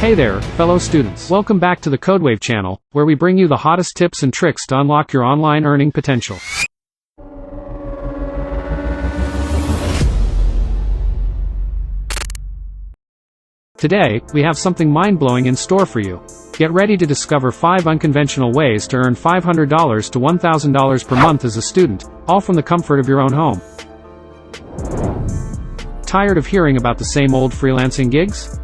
Hey there, fellow students. Welcome back to the CodeWave channel, where we bring you the hottest tips and tricks to unlock your online earning potential. Today, we have something mind-blowing in store for you. Get ready to discover 5 unconventional ways to earn $500 to $1,000 per month as a student, all from the comfort of your own home. Tired of hearing about the same old freelancing gigs?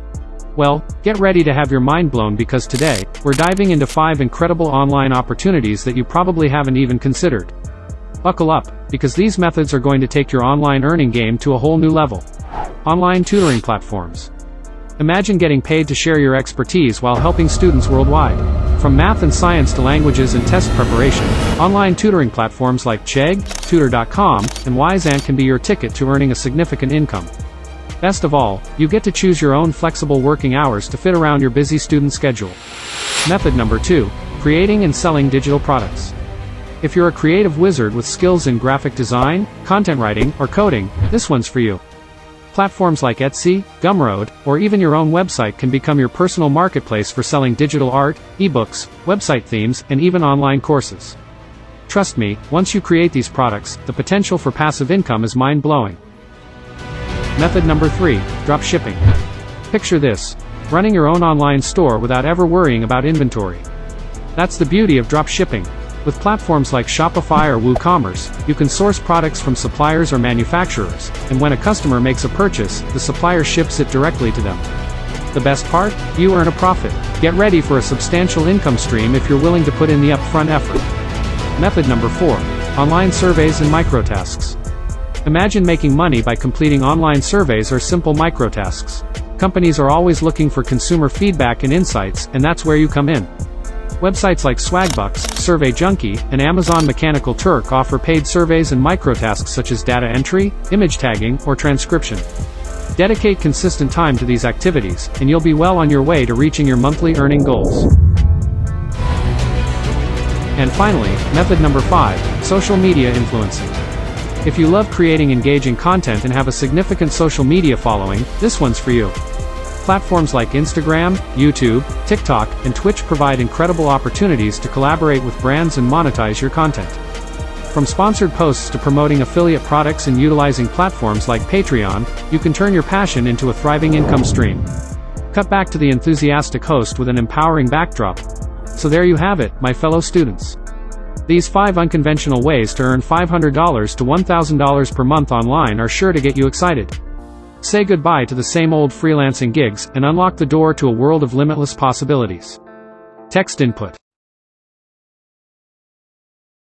Well, get ready to have your mind blown because today, we're diving into 5 incredible online opportunities that you probably haven't even considered. Buckle up, because these methods are going to take your online earning game to a whole new level. Online tutoring platforms. Imagine getting paid to share your expertise while helping students worldwide. From math and science to languages and test preparation, online tutoring platforms like Chegg, Tutor.com, and Wiseant can be your ticket to earning a significant income. Best of all, you get to choose your own flexible working hours to fit around your busy student schedule. Method number 2, creating and selling digital products. If you're a creative wizard with skills in graphic design, content writing, or coding, this one's for you. Platforms like Etsy, Gumroad, or even your own website can become your personal marketplace for selling digital art, ebooks, website themes, and even online courses. Trust me, once you create these products, the potential for passive income is mind-blowing. Method number 3, drop shipping. Picture this: running your own online store without ever worrying about inventory. That's the beauty of drop shipping. With platforms like Shopify or WooCommerce, you can source products from suppliers or manufacturers, and when a customer makes a purchase, the supplier ships it directly to them. The best part? You earn a profit. Get ready for a substantial income stream if you're willing to put in the upfront effort. Method number 4, online surveys and microtasks. Imagine making money by completing online surveys or simple microtasks. Companies are always looking for consumer feedback and insights, and that's where you come in. Websites like Swagbucks, Survey Junkie, and Amazon Mechanical Turk offer paid surveys and microtasks such as data entry, image tagging, or transcription. Dedicate consistent time to these activities, and you'll be well on your way to reaching your monthly earning goals. And finally, method number 5, social media influencing. If you love creating engaging content and have a significant social media following, this one's for you. Platforms like Instagram, YouTube, TikTok, and Twitch provide incredible opportunities to collaborate with brands and monetize your content. From sponsored posts to promoting affiliate products and utilizing platforms like Patreon, you can turn your passion into a thriving income stream. Cut back to the enthusiastic host with an empowering backdrop. So there you have it, my fellow students. These 5 unconventional ways to earn $500 to $1,000 per month online are sure to get you excited. Say goodbye to the same old freelancing gigs and unlock the door to a world of limitless possibilities. Text input.